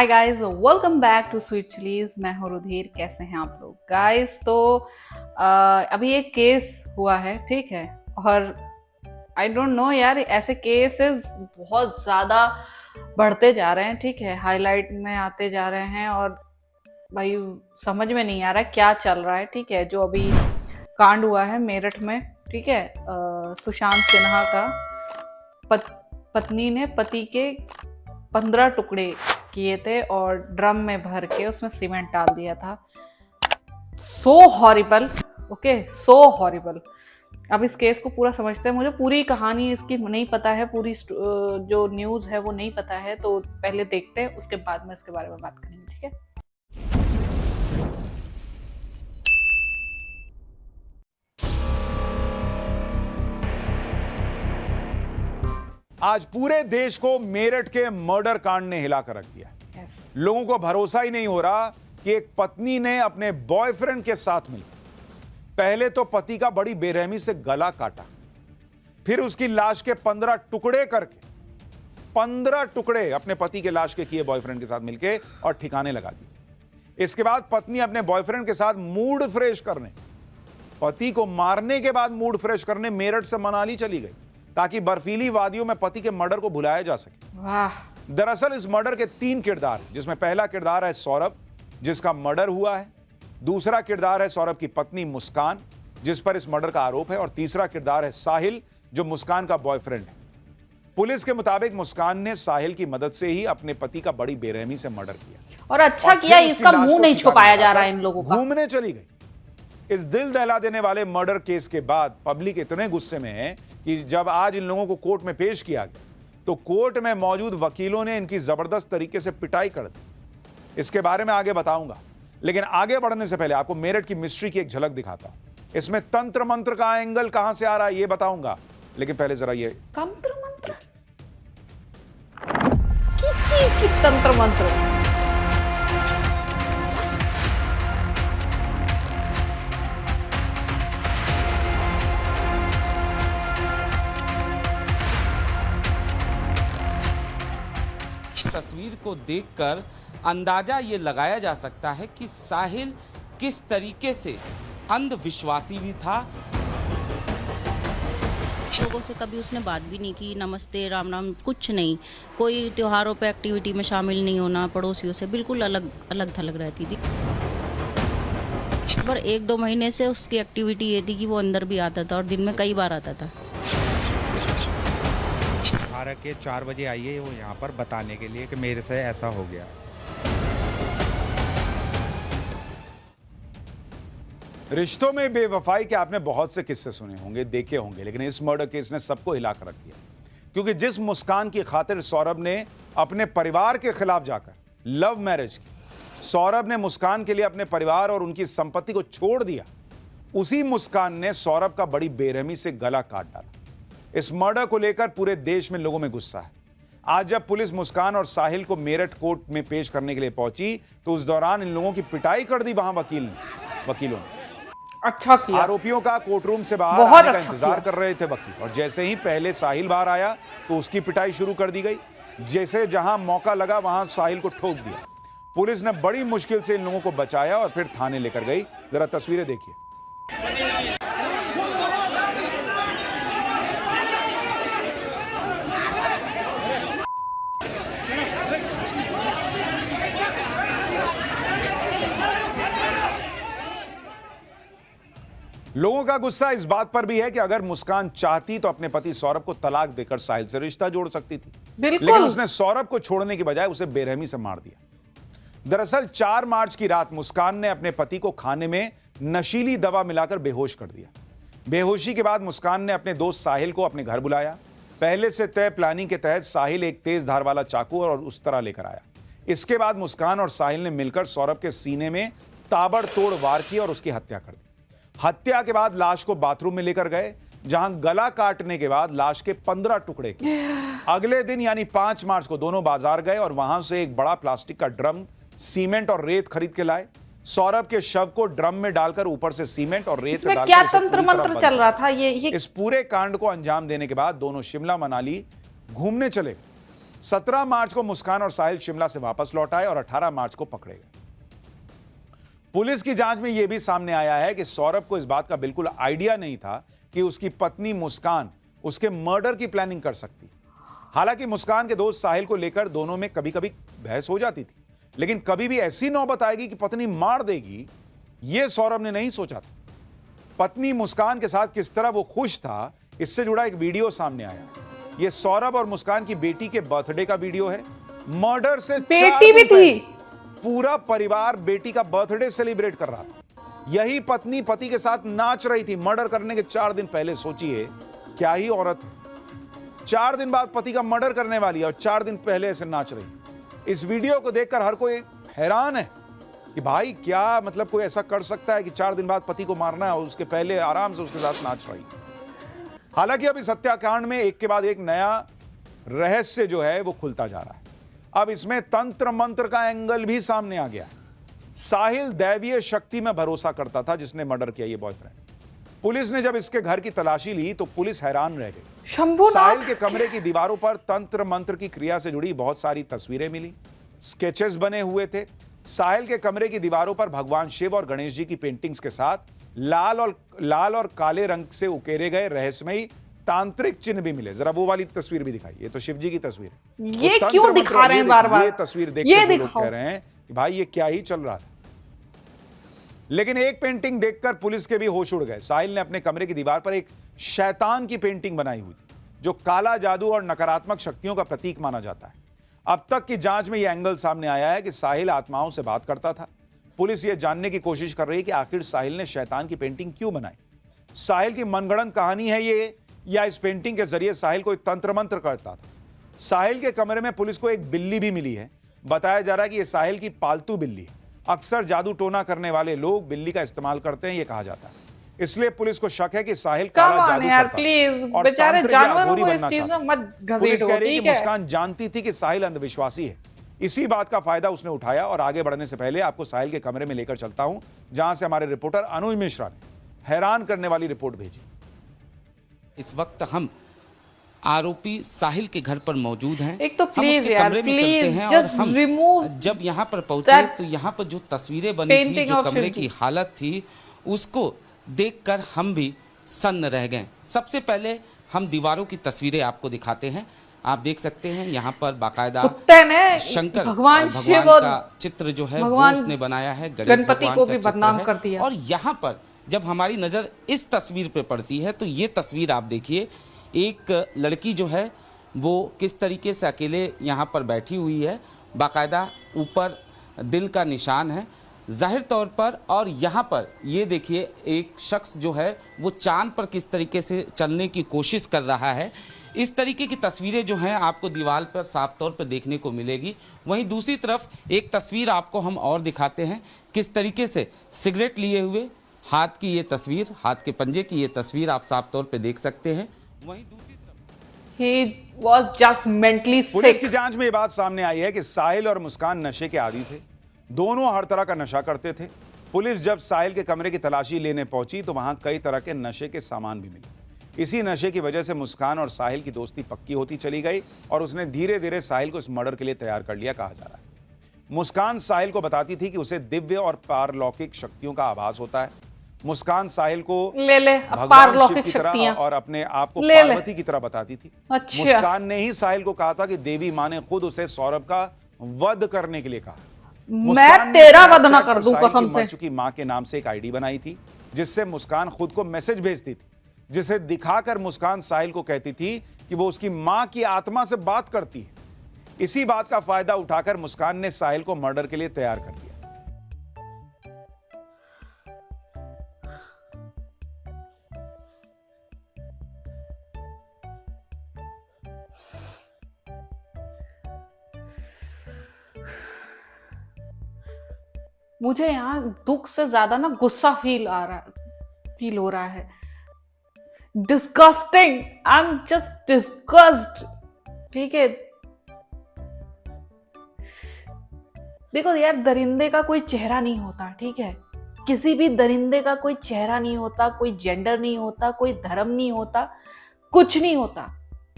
Hi guys, welcome back to Sweet Chillies. मैं हूँ रुधिर। कैसे हैं आप लोग गाइस? तो अभी एक केस हुआ है, ठीक है। और आई डोंट नो यार, ऐसे केसेस बहुत ज़्यादा बढ़ते जा रहे हैं, ठीक है, हाईलाइट में आते जा रहे हैं। और भाई समझ में नहीं आ रहा है क्या चल रहा है, ठीक है। जो अभी कांड हुआ है मेरठ में, ठीक है, सुशांत सिन्हा का पत्नी ने पति के 15 टुकड़े किए थे और ड्रम में भर के उसमें सीमेंट डाल दिया था। सो हॉरिबल, ओके, सो हॉरिबल। अब इस केस को पूरा समझते हैं। मुझे पूरी कहानी इसकी नहीं पता है, पूरी जो न्यूज़ है वो नहीं पता है, तो पहले देखते हैं, उसके बाद में इसके बारे में बात करेंगे, ठीक है। आज पूरे देश को मेरठ के मर्डर कांड ने हिलाकर रख दिया। yes. लोगों को भरोसा ही नहीं हो रहा कि एक पत्नी ने अपने बॉयफ्रेंड के साथ मिलकर पहले तो पति का बड़ी बेरहमी से गला काटा, फिर उसकी लाश के 15 टुकड़े करके 15 टुकड़े अपने पति के लाश के किए बॉयफ्रेंड के साथ मिलकर और ठिकाने लगा दिए। इसके बाद पत्नी अपने बॉयफ्रेंड के साथ मूड फ्रेश करने, पति को मारने के बाद मूड फ्रेश करने मेरठ से मनाली चली गई ताकि बर्फीली वादियों में पति के मर्डर को भुलाया जा सके। वाह। दरअसल इस मर्डर के 3 किरदार हैं, जिसमें पहला किरदार है सौरभ, जिसका मर्डर हुआ है। दूसरा किरदार है सौरभ की पत्नी मुस्कान, जिस पर इस मर्डर का आरोप है। और तीसरा किरदार है साहिल, जो मुस्कान का बॉयफ्रेंड है। पुलिस के मुताबिक मुस्कान ने साहिल की मदद से ही अपने पति का बड़ी बेरहमी से मर्डर किया और अच्छा किया, इसका मुंह नहीं छुपाया जा रहा है इन लोगों का। घूमने चली गई। इस दिल दहला देने वाले मर्डर केस के बाद पब्लिक इतने गुस्से में है कि जब आज इन लोगों को कोर्ट में पेश किया गया तो कोर्ट में मौजूद वकीलों ने इनकी जबरदस्त तरीके से पिटाई कर दी। इसके बारे में आगे बताऊंगा, लेकिन आगे बढ़ने से पहले आपको मेरठ की मिस्ट्री की एक झलक दिखाता हूं। इसमें तंत्र मंत्र का एंगल कहां से आ रहा है ये बताऊंगा, लेकिन पहले जरा ये तंत्र मंत्र, किस चीज की तंत्र मंत्र? तस्वीर को देखकर अंदाजा ये लगाया जा सकता है कि साहिल किस तरीके से अंधविश्वासी भी था। लोगों से कभी उसने बात भी नहीं की, नमस्ते राम राम कुछ नहीं, कोई त्योहारों पे एक्टिविटी में शामिल नहीं होना, पड़ोसियों से बिल्कुल अलग अलग थलग रहती थी। पर 1-2 महीने से उसकी एक्टिविटी ये थी कि वो अंदर भी आता था और दिन में कई बार आता था। 12 के 4 बजे आई है वो यहाँ पर बताने के लिए कि मेरे से ऐसा हो गया। रिश्तों में बेवफाई के आपने बहुत से किस्से सुने होंगे, देखे होंगे, लेकिन इस मर्डर केस ने सबको हिलाकर रख दिया। क्योंकि जिस मुस्कान की खातिर सौरभ ने अपने परिवार के खिलाफ जाकर लव मैरिज की, सौरभ ने मुस्कान के लिए अपने परिवार और उनकी संपत्ति को छोड़ दिया, उसी मुस्कान ने सौरभ का बड़ी बेरहमी से गला काट डाला। इस मर्डर को लेकर पूरे देश में लोगों में गुस्सा है। आज जब पुलिस मुस्कान और साहिल को मेरठ कोर्ट में पेश करने के लिए पहुंची तो उस दौरान इन लोगों की पिटाई कर दी वहां वकीलों ने। अच्छा किया। आरोपियों का कोर्ट रूम से बाहर बहुत आने का अच्छा इंतजार किया। कर रहे थे वकील, और जैसे ही पहले साहिल बाहर आया तो उसकी पिटाई शुरू कर दी गई। जैसे जहां मौका लगा वहां साहिल को ठोक दिया। पुलिस ने बड़ी मुश्किल से इन लोगों को बचाया और फिर थाने लेकर गई। जरा तस्वीरें देखिए। लोगों का गुस्सा इस बात पर भी है कि अगर मुस्कान चाहती तो अपने पति सौरभ को तलाक देकर साहिल से रिश्ता जोड़ सकती थी, लेकिन उसने सौरभ को छोड़ने की बजाय उसे बेरहमी से मार दिया। दरअसल 4 मार्च की रात मुस्कान ने अपने पति को खाने में नशीली दवा मिलाकर बेहोश कर दिया। बेहोशी के बाद मुस्कान ने अपने दोस्त साहिल को अपने घर बुलाया। पहले से तय प्लानिंग के तहत साहिल एक तेज धार वाला चाकू और उस तरह लेकर आया। इसके बाद मुस्कान और साहिल ने मिलकर सौरभ के सीने में ताबड़तोड़ वार किया और उसकी हत्या कर दी। हत्या के बाद लाश को बाथरूम में लेकर गए, जहां गला काटने के बाद लाश के 15 टुकड़े किए। अगले दिन यानी 5 मार्च को दोनों बाजार गए और वहां से एक बड़ा प्लास्टिक का ड्रम, सीमेंट और रेत खरीद के लाए। सौरभ के शव को ड्रम में डालकर ऊपर से सीमेंट और रेत डालकर क्या उसे तंत्र पूरी तरह मंत्र बंद चल रहा कर था ये? इस पूरे कांड को अंजाम देने के बाद दोनों शिमला मनाली घूमने चले। 17 मार्च को मुस्कान और साहिल शिमला से वापस लौट आए और 18 मार्च को पकड़े गए। पुलिस की जांच में यह भी सामने आया है कि सौरभ को इस बात का बिल्कुल आइडिया नहीं था कि उसकी पत्नी मुस्कान उसके मर्डर की प्लानिंग कर सकती। हालांकि मुस्कान के दोस्त साहिल को लेकर दोनों में कभी कभी बहस हो जाती थी, लेकिन कभी भी ऐसी नौबत आएगी कि पत्नी मार देगी, यह सौरभ ने नहीं सोचा था। पत्नी मुस्कान के साथ किस तरह वो खुश था, इससे जुड़ा एक वीडियो सामने आया। यह सौरभ और मुस्कान की बेटी के बर्थडे का वीडियो है। मर्डर से बेटी भी थी, पूरा परिवार बेटी का बर्थडे सेलिब्रेट कर रहा था। यही पत्नी पति के साथ नाच रही थी मर्डर करने के 4 दिन पहले। सोचिए क्या ही औरत, 4 दिन बाद पति का मर्डर करने वाली है और 4 दिन पहले ऐसे नाच रही। इस वीडियो को देखकर हर कोई हैरान है कि भाई क्या मतलब कोई ऐसा कर सकता है कि 4 दिन बाद पति को मारना है और उसके पहले आराम से उसके साथ नाच रही। हालांकि अब इस हत्याकांड में एक के बाद एक नया रहस्य जो है वो खुलता जा रहा है। अब इसमें तंत्र मंत्र का एंगल भी सामने आ गया। साहिल दैवीय शक्ति में भरोसा करता था जिसने मर्डर किया ये बॉयफ्रेंड। पुलिस ने जब इसके घर की तलाशी ली तो पुलिस हैरान रह गई। साहिल के कमरे की दीवारों पर तंत्र मंत्र की क्रिया से जुड़ी बहुत सारी तस्वीरें मिली, स्केचेस बने हुए थे। साहिल के कमरे की दीवारों पर भगवान शिव और गणेश जी की पेंटिंग्स के साथ लाल और काले रंग से उकेरे गए रहस्यमयी तांत्रिक चिन्ह भी मिले। जरा वो वाली तस्वीर भी दिखाई। ये तो शिव जी की तस्वीर है। ये क्यों दिखा रहे हैं बार बार? ये तस्वीर देखकर लोग कह रहे हैं कि भाई ये क्या ही चल रहा था। लेकिन एक पेंटिंग देखकर पुलिस के भी होश उड़ गए। साहिल ने अपने कमरे की दीवार पर एक शैतान की पेंटिंग बनाई हुई थी जो काला जादू और नकारात्मक शक्तियों का प्रतीक माना जाता है। अब तक की जांच में यह एंगल सामने आया है कि साहिल आत्माओं से बात करता था। पुलिस यह जानने की कोशिश कर रही है कि आखिर साहिल ने शैतान की पेंटिंग क्यों बनाई। साहिल की मनगढ़ंत कहानी है ये, या इस पेंटिंग के जरिए साहिल कोई तंत्र मंत्र करता था। साहिल के कमरे में पुलिस को एक बिल्ली भी मिली है। बताया जा रहा है कि यह साहिल की पालतू बिल्ली है। अक्सर जादू टोना करने वाले लोग बिल्ली का इस्तेमाल करते हैं, यह कहा जाता है। इसलिए पुलिस को शक है कि साहिल काला जादू करता है और बेचारे जानवरों को इस बनना चीज में मत घसीटो। पुलिस कह रही है कि मुस्कान जानती थी कि साहिल अंधविश्वासी है। इसी बात का फायदा उसने उठाया। और आगे बढ़ने से पहले आपको साहिल के कमरे में लेकर चलता हूं जहां से हमारे रिपोर्टर अनुज मिश्रा ने हैरान करने वाली रिपोर्ट भेजी। इस वक्त हम आरोपी साहिल के घर पर मौजूद हैं। एक तो प्लीज यार, प्लीज जस्ट रिमूव। जब यहाँ पर पहुंचे तो यहाँ पर जो तस्वीरें बनी थी, जो कमरे की हालत थी, उसको देखकर हम भी सन्न रह गए। सबसे पहले हम दीवारों की तस्वीरें आपको दिखाते हैं। आप देख सकते हैं यहाँ पर बाकायदा शंकर भगवान का चित्र जो है वो उसने बनाया है। गणपति को भी बदनाम कर दिया। और यहाँ पर जब हमारी नजर इस तस्वीर पे पड़ती है तो ये तस्वीर आप देखिए, एक लड़की जो है वो किस तरीके से अकेले यहाँ पर बैठी हुई है। बाकायदा ऊपर दिल का निशान है जाहिर तौर पर। और यहाँ पर ये देखिए एक शख्स जो है वो चांद पर किस तरीके से चलने की कोशिश कर रहा है। इस तरीके की तस्वीरें जो हैं आपको दीवार पर साफ तौर पर देखने को मिलेगी। वहीं दूसरी तरफ एक तस्वीर आपको हम और दिखाते हैं, किस तरीके से सिगरेट लिए हुए हाथ की ये तस्वीर, हाथ के पंजे की ये तस्वीर आप साफ तौर पे देख सकते हैं। वहीं दूसरी तरफ He was just mentally sick. Police की जांच में ये बात सामने आई है कि साहिल और मुस्कान नशे के आदी थे। दोनों हर तरह का नशा करते थे। पुलिस जब साहिल के कमरे की तलाशी लेने पहुंची तो वहां कई तरह के नशे के सामान भी मिले। इसी नशे की वजह से मुस्कान और साहिल की दोस्ती पक्की होती चली गई और उसने धीरे धीरे साहिल को इस मर्डर के लिए तैयार कर लिया, कहा जा रहा है। मुस्कान साहिल को बताती थी कि उसे दिव्य और पारलौकिक शक्तियों का आभास होता है। मुस्कान साहिल को भगवान शिव की तरह और अपने आप को पार्वती की तरह बताती थी। अच्छा। मुस्कान ने ही साहिल को कहा था कि देवी माँ ने खुद उसे सौरभ का वध करने के लिए कहा। मैं तेरा वध ना कर दूं कसम से। मर चुकी माँ के नाम से एक आईडी बनाई थी जिससे मुस्कान खुद को मैसेज भेजती थी, जिसे दिखाकर मुस्कान साहिल को कहती थी कि वो उसकी माँ की आत्मा से बात करती है। इसी बात का फायदा उठाकर मुस्कान ने साहिल को मर्डर के लिए तैयार कर लिया। मुझे यहाँ दुख से ज्यादा ना गुस्सा फील हो रहा है। Disgusting, I am just disgust. ठीक है, देखो यार, दरिंदे का कोई चेहरा नहीं होता। ठीक है, किसी भी दरिंदे का कोई चेहरा नहीं होता, कोई जेंडर नहीं होता, कोई धर्म नहीं होता, कुछ नहीं होता।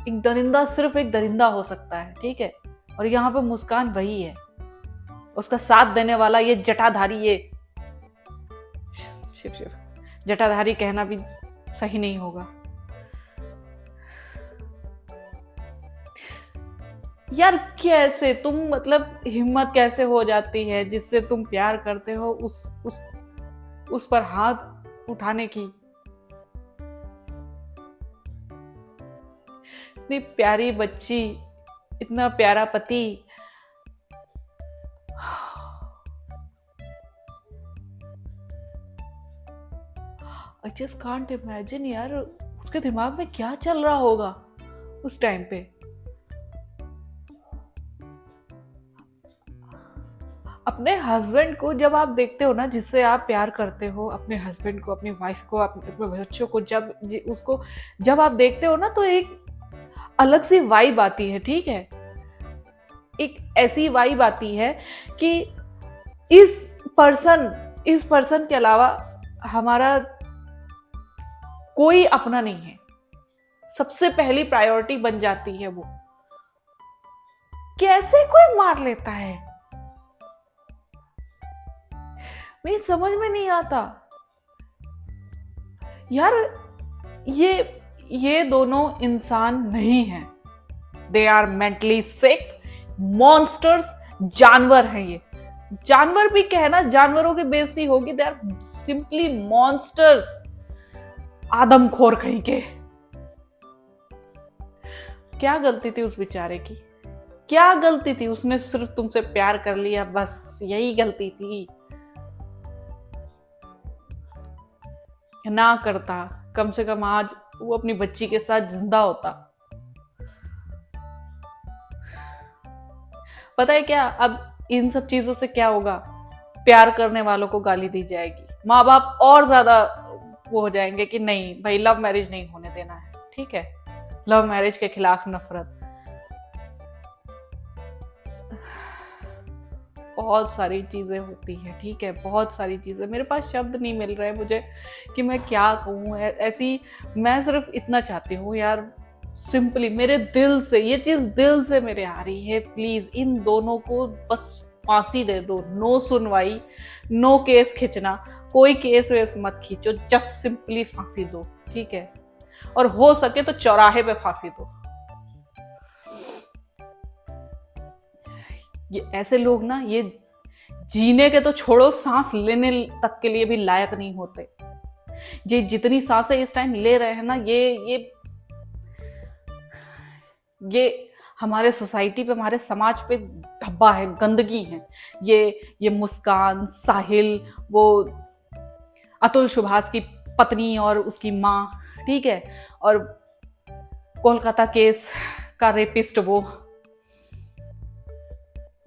एक दरिंदा सिर्फ एक दरिंदा हो सकता है, ठीक है, और यहाँ पे मुस्कान वही है, उसका साथ देने वाला ये जटाधारी, ये शिव शिव जटाधारी कहना भी सही नहीं होगा यार। कैसे तुम, मतलब हिम्मत कैसे हो जाती है जिससे तुम प्यार करते हो उस पर हाथ उठाने की। इतनी प्यारी बच्ची, इतना प्यारा पति, आई जस्ट कांट इमेजिन यार उसके दिमाग में क्या चल रहा होगा उस टाइम पे। अपने हस्बैंड को जब आप देखते हो ना, जिससे आप प्यार करते हो, अपने हस्बैंड को, अपनी वाइफ को, अपने बच्चों को, जब आप देखते हो ना, तो एक अलग सी वाइब आती है, ठीक है। एक ऐसी वाइब आती है कि इस पर्सन के अलावा हमारा कोई अपना नहीं है, सबसे पहली प्रायोरिटी बन जाती है वो। कैसे कोई मार लेता है, मेरी समझ में नहीं आता यार। ये दोनों इंसान नहीं हैं, they are mentally sick monsters, जानवर हैं ये। जानवर भी कहना, जानवरों की बेइज्जती होगी, दे आर सिंपली मॉन्स्टर्स, आदमखोर कहीं के। क्या गलती थी उस बेचारे की, क्या गलती थी? उसने सिर्फ तुमसे प्यार कर लिया, बस यही गलती थी। ना करता, कम से कम आज वो अपनी बच्ची के साथ जिंदा होता। पता है क्या, अब इन सब चीजों से क्या होगा, प्यार करने वालों को गाली दी जाएगी, माँ बाप और ज्यादा वो हो जाएंगे कि नहीं भाई, लव मैरिज नहीं होने देना है, ठीक है, लव मैरिज के खिलाफ नफरत। बहुत सारी चीजें होती हैं, ठीक है, बहुत सारी चीजें। मेरे पास शब्द नहीं मिल रहे मुझे कि मैं क्या कहूँ ऐसी। मैं सिर्फ इतना चाहती हूँ यार, सिंपली मेरे दिल से, ये चीज दिल से मेरे आ रही है, प्लीज इन दोनों को बस फांसी दे दो। नो सुनवाई, नो केस खींचना, कोई केस वेस मत खींचो, जस्ट सिंपली फांसी दो, ठीक है, और हो सके तो चौराहे पे फांसी दो। ये ऐसे लोग ना, ये जीने के तो छोड़ो, सांस लेने तक के लिए भी लायक नहीं होते। ये जितनी सांसें इस टाइम ले रहे हैं ना, ये हमारे सोसाइटी पे, हमारे समाज पे धब्बा है, गंदगी है। ये मुस्कान, साहिल, वो अतुल सुभाष की पत्नी और उसकी माँ, ठीक है, और कोलकाता केस का रेपिस्ट, वो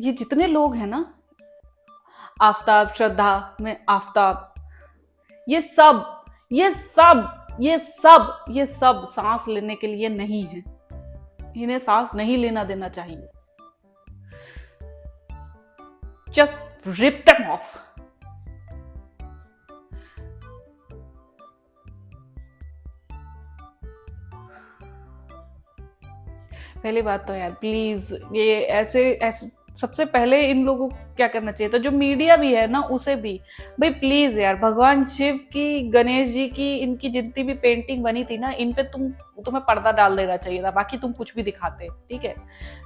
ये जितने लोग हैं ना, आफताब, श्रद्धा में आफताब, ये सब सांस लेने के लिए नहीं है। इन्हें सांस नहीं लेना देना चाहिए। Just rip them off. पहली बात तो यार प्लीज, ये ऐसे सबसे पहले इन लोगों को क्या करना चाहिए था, जो मीडिया भी है ना, उसे भी, भाई प्लीज यार, भगवान शिव की, गणेश जी की, इनकी जितनी भी पेंटिंग बनी थी ना, इन पे तुम्हें पर्दा डाल देना चाहिए था। बाकी तुम कुछ भी दिखाते, ठीक है,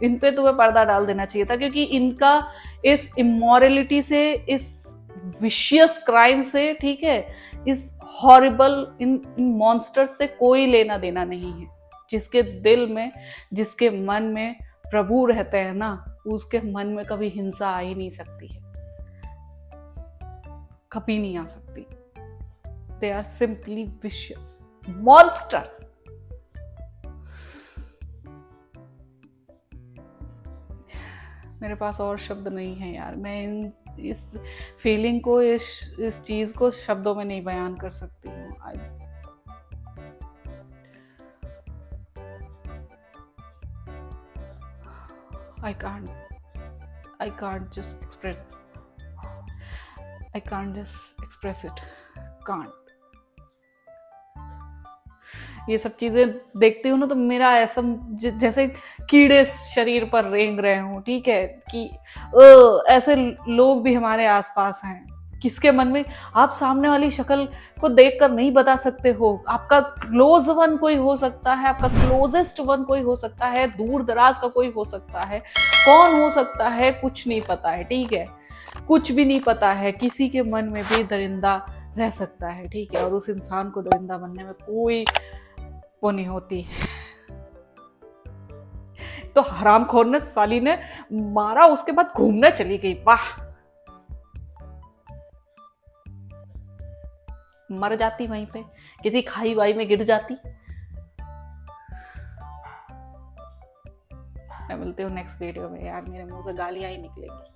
इन पे तुम्हें पर्दा डाल देना चाहिए था, क्योंकि इनका इस इमोरलिटी से, इस विशियस क्राइम से, ठीक है, इस हॉरिबल इन मॉन्स्टर से कोई लेना देना नहीं है। जिसके दिल में, जिसके मन में प्रभु रहते हैं ना, उसके मन में कभी हिंसा आ ही नहीं सकती है, कभी नहीं आ सकती। They are simply vicious monsters. मेरे पास और शब्द नहीं है यार, मैं इस फीलिंग को, इस चीज को शब्दों में नहीं बयान कर सकती हूँ। I can't just express it. Can't. ये सब चीजें देखती हूँ ना तो मेरा ऐसा जैसे कीड़े शरीर पर रेंग रहे हूँ, ठीक है, कि ऐसे लोग भी हमारे आसपास हैं। किसके मन में, आप सामने वाली शक्ल को देखकर नहीं बता सकते हो, आपका क्लोज वन कोई हो सकता है, आपका क्लोजेस्ट वन कोई हो सकता है, दूर दराज का कोई हो सकता है, कौन हो सकता है कुछ नहीं पता है, ठीक है, कुछ भी नहीं पता है। किसी के मन में भी दरिंदा रह सकता है, ठीक है, और उस इंसान को दरिंदा बनने में कोई वो नहीं होती। तो हरामखोर ने साली ने मारा, उसके बाद घूमने चली गई। वाह, मर जाती वहीं पे, किसी खाई वाई में गिर जाती। मैं मिलती हूँ नेक्स्ट वीडियो में। यार मेरे मुंह से गालियां ही निकलेंगी।